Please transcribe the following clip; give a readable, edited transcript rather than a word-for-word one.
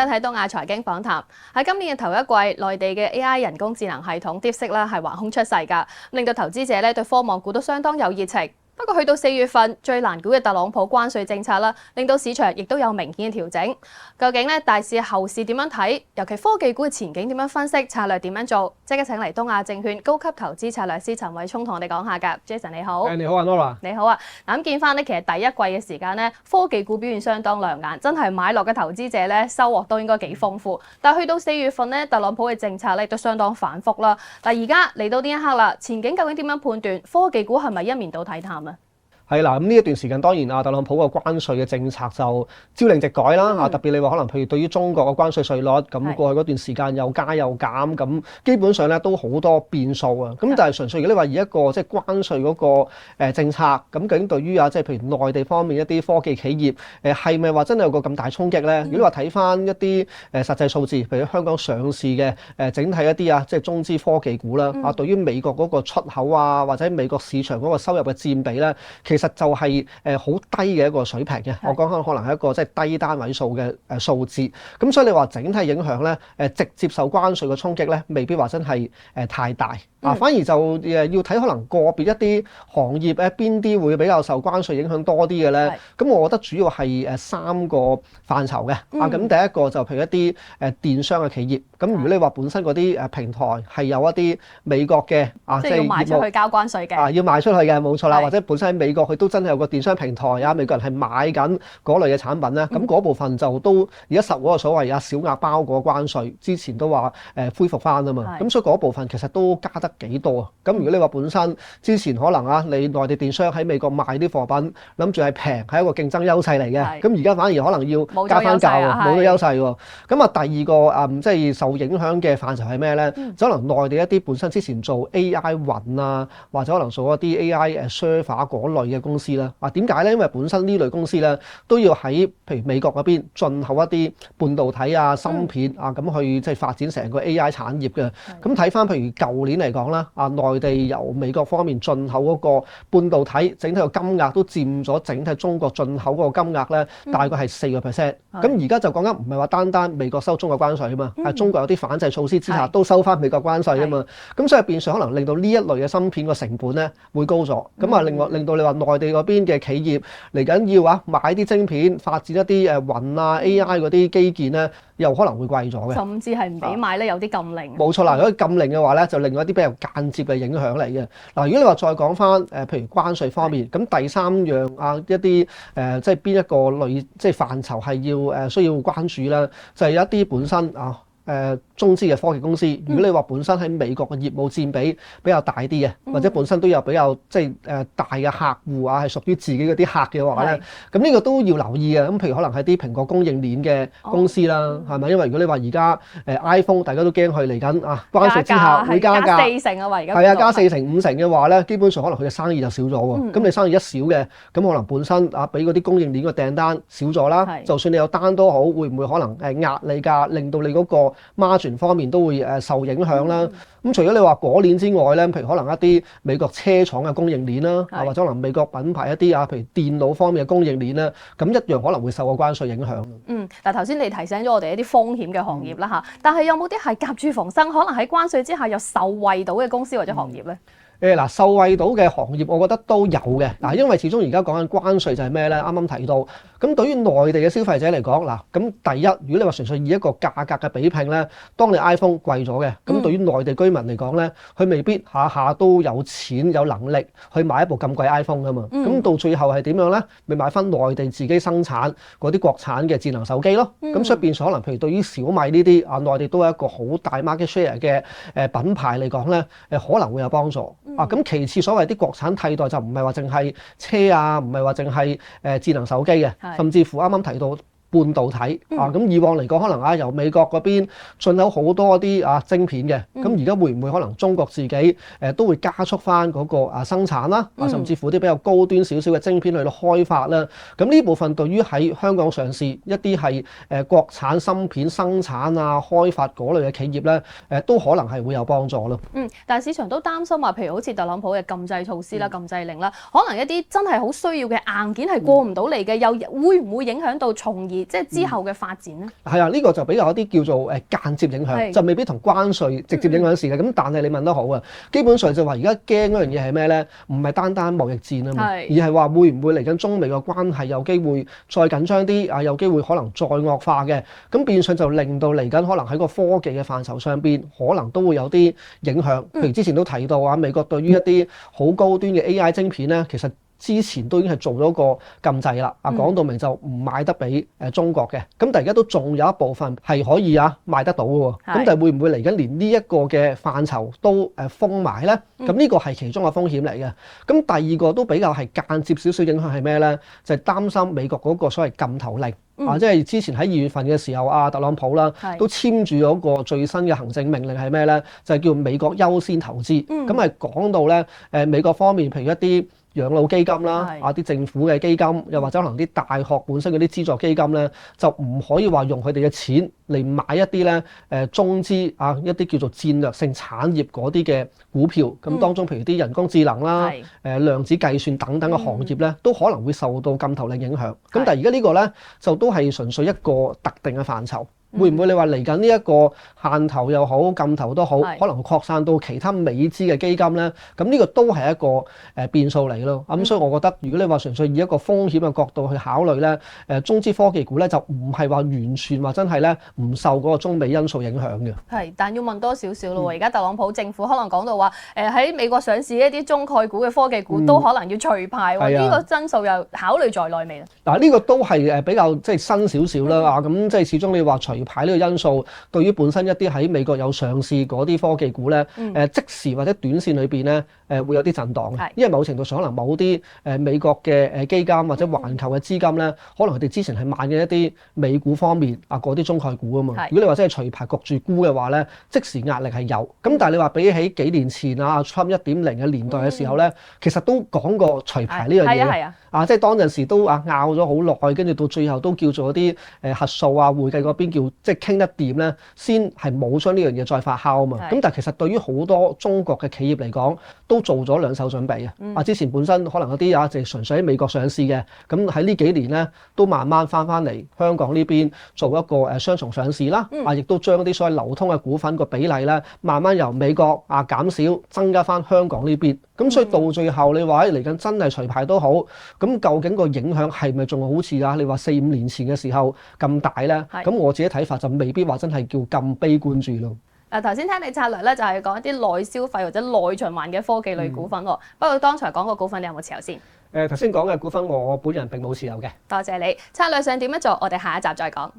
收睇東亞財經訪談。喺今年嘅頭一季，內地嘅 AI 人工智能系統 DeepSeek 啦係橫空出世㗎，令到投資者咧對科網股都相當有熱情。不過去到4月份，最難估嘅特朗普關稅政策啦，令到市場亦都有明顯嘅調整。究竟咧大市後市點樣睇？尤其科技股嘅前景點樣分析？策略點樣做？即刻請嚟東亞證券高級投資策略師陳偉聰同我哋講下㗎。Jason 你好。你好啊 Nora。你好啊。嗱咁見翻咧，其實第一季嘅時間咧，科技股表現相當亮眼，真係買落嘅投資者咧收穫都應該幾豐富。但係去到4月份咧，特朗普嘅政策咧都相當反覆啦。嗱而家嚟到呢一刻啦，前景究竟點樣判斷？科技股係咪一面倒睇淡啊？係啦，咁呢一段時間當然特朗普個關稅嘅政策就朝令夕改啦。特別你話可能譬如對於中國嘅關稅稅率，咁過去嗰段時間又加又減，咁基本上咧都好多變數啊。咁但係純粹如果你話以一個即係關稅嗰個政策，咁究竟對於即係譬如內地方面一啲科技企業係咪話真係有個咁大衝擊咧？如果你話睇翻一啲實際數字，譬如香港上市嘅整體一啲即係中資科技股啦，對於美國嗰個出口或者美國市場嗰個收入嘅佔比咧，其實就係好低嘅一個水平嘅。我講緊可能係一個即係低單位數嘅數字。咁所以你話整體影響咧，直接受關稅嘅衝擊咧，未必話真係太大。反而就要睇可能個別一啲行業邊啲會比較受關稅影響多啲嘅咧。咁我覺得主要係3個範疇嘅。咁第一個就譬如一啲電商嘅企業。咁如果你話本身嗰啲平台係有一啲美國嘅即係要賣出去交關稅嘅。要賣出去嘅，冇錯啦。或者本身喺美國佢都真係有個電商平台美國人係買緊嗰類嘅產品咧。咁嗰部分就都而家受嗰個所謂小額包裹關稅，之前都話恢復翻啊嘛。咁所以嗰部分其實都加得幾多啊？咁如果你話本身之前可能你內地電商喺美國賣啲貨品，諗住係平，係一個競爭優勢嚟嘅。咁而家反而可能要加翻價喎，冇咗優勢喎。咁第二個即係受影響嘅範疇係咩咧？就可能內地一啲本身之前做 AI 雲或者可能做一啲 AI server 嗰類嘅公司啦。點解咧？因為本身呢類公司咧都要喺譬如美國嗰邊進口一啲半導體芯片咁去即係發展成個 AI 產業嘅。咁睇翻譬如舊年嚟講啦，內地由美國方面進口嗰個半導體整體個金額都佔咗整體中國進口嗰個金額咧，大概係4%。咁而家就講緊唔係話單單美國收中國關稅啊嘛，係中國有啲反制措施之下都收翻美國關稅啊嘛。咁所以變相可能令到呢一類嘅芯片個成本咧會高咗。咁另外令到你話內地嗰邊嘅企業嚟緊要買啲晶片，發展一啲雲AI 嗰啲基建咧，又可能會貴咗嘅，甚至係唔俾買咧，有啲禁令。冇錯啦，如果禁令嘅話咧，就另外一啲比較間接嘅影響嚟嘅。嗱，如果你話再講翻譬如關稅方面，咁第3樣一啲即係邊一個類即係範疇係要需要關注啦，就係一啲本身中資嘅科技公司。如果你話本身喺美國嘅業務佔比比較大啲嘅，或者本身都有比較即係大嘅客戶係屬於自己嗰啲客嘅話咧，咁呢個都要留意嘅。咁譬如可能係啲蘋果供應鏈嘅公司啦，係咪？因為如果你話而家iPhone 大家都驚佢嚟緊關稅之下會加價加4成而家係加4成5成嘅話咧，基本上可能佢嘅生意就少咗喎。咁你生意一少嘅，咁可能本身俾嗰啲供應鏈嘅訂單少咗啦。就算你有單都好，會唔會可能壓你價，令到你嗰個margin方面都會受影響啦。咁除咗你話果鏈之外咧，譬如可能一啲美國車廠嘅供應鏈啦，或者可能美國品牌一啲譬如電腦方面嘅供應鏈咧，咁一樣可能會受個關稅影響。嗱頭先你提醒咗我哋一啲風險嘅行業啦但係有冇啲係夾住逢生，可能喺關稅之下又受惠到嘅公司或者行業咧？受惠到嘅行業，我覺得都有嘅。因為始終而家講緊關稅就係咩咧？啱啱提到，咁對於內地嘅消費者嚟講，咁第一，如果你話純粹以一個價格嘅比拼咧，當你 iPhone 貴咗嘅，咁對於內地居民嚟講咧，佢未必下下都有錢有能力去買一部咁貴 iPhone 噶嘛。咁到最後係點樣咧？咪買翻內地自己生產嗰啲國產嘅智能手機咯。咁所以變咗可能譬如對於小米呢啲內地都係一個好大 market share 嘅品牌嚟講咧，可能會有幫助。咁其次所謂啲國產替代就唔係話淨係車唔係話淨係智能手機嘅，甚至乎啱啱提到半導體咁以往嚟講可能由美國嗰邊進口好多啲晶片嘅，咁而家會唔會可能中國自己都會加速翻嗰個生產啦，甚至乎啲比較高端少少嘅晶片去到開發啦。咁呢部分對於喺香港上市一啲係國產芯片生產開發嗰類嘅企業咧，都可能係會有幫助咯。但係市場都擔心話，譬如好似特朗普嘅禁制措施啦、禁制令啦，可能一啲真係好需要嘅硬件係過唔到嚟嘅，又會唔會影響到從而即係之後嘅發展咧？係啊，呢個就比較一啲叫做間接影響，就未必同關稅直接影響事嘅。咁但係你問得好啊，基本上就話而家驚嗰樣嘢係咩咧？唔係單單貿易戰啊嘛，而係話會唔會嚟緊中美嘅關係有機會再緊張啲啊？有機會可能再惡化嘅。咁變相就令到嚟緊可能喺個科技嘅範疇上邊，可能都會有啲影響。譬如之前都提到啊，美國對於一啲好高端嘅 AI 晶片咧，其實之前都已經係做咗個禁制啦，講到明就唔賣得俾中國嘅，咁但係而家都仲有一部分係可以賣得到嘅喎，咁但係會唔會嚟緊連呢一個嘅範疇都封埋咧？咁呢個係其中嘅風險嚟嘅。咁第二個都比較係間接少少影響係咩咧？就係擔心美國嗰個所謂禁投令。即係之前喺2月份嘅時候，特朗普啦都簽住咗個最新嘅行政命令係咩咧？就係叫美國優先投資。咁係講到咧，美國方面，譬如一啲養老基金啦，啲政府嘅基金，又或者可能啲大學本身嗰啲資助基金咧，就唔可以話用佢哋嘅錢嚟買一啲咧中資一啲叫做戰略性產業嗰啲嘅股票。咁當中譬如啲人工智能啦、量子計算等等嘅行業咧，都可能會受到禁投令影響。咁但係而家呢個咧就都係純粹一個特定嘅範疇。會唔會你話嚟緊呢一個限投又好禁投都好，可能會擴散到其他美資嘅基金咧？咁呢個都係一個變數嚟咯。咁所以我覺得，如果你話純粹以一個風險嘅角度去考慮咧，中資科技股咧就唔係話完全話真係咧唔受嗰個中美因素影響嘅。係，但要問多少少咯喎。而家特朗普政府可能講到話，喺美國上市一啲中概股嘅科技股都可能要除牌喎。呢個因素又考慮在內未咧？嗱，呢個都係比較即係新少少啦。咁即係始終你話除牌呢個因素，對於本身一啲喺美國有上市嗰啲科技股咧，即時或者短線裏邊咧，會有啲震盪嘅。因為某程度上可能某啲美國嘅基金或者環球嘅資金咧，可能佢哋之前係買嘅一啲美股方面嗰啲中概股啊嘛。如果你話真係除牌焗住沽嘅話咧，即時壓力係有。咁但係你話比起幾年前Trump 1.0嘅年代嘅時候咧，其實都講過除牌呢樣嘢。即係當陣時都拗咗好耐，跟住到最後都叫做一啲核數會計嗰邊叫即係傾得掂咧，先係冇將呢樣嘢再發酵啊嘛。咁但係其實對於好多中國嘅企業嚟講，都做咗兩手準備啊。之前本身可能有啲就係純粹喺美國上市嘅，咁喺呢幾年咧都慢慢翻嚟香港呢邊做一個雙重上市啦。亦都將啲所謂流通嘅股份個比例咧，慢慢由美國減少，增加翻香港呢邊。咁所以到最後你話嚟緊真係除牌都好，咁究竟個影響係咪仲好似你話4-5年前嘅時候咁大咧？咁我自己睇法就未必話真係叫咁悲觀住咯。頭先聽你策略咧，就係講一啲內消費或者內循環嘅科技類股份喎。不過剛才講個股份，你有冇持有先？頭先講嘅股份，我本人並冇持有嘅。多謝你。策略上點樣做？我哋下一集再講。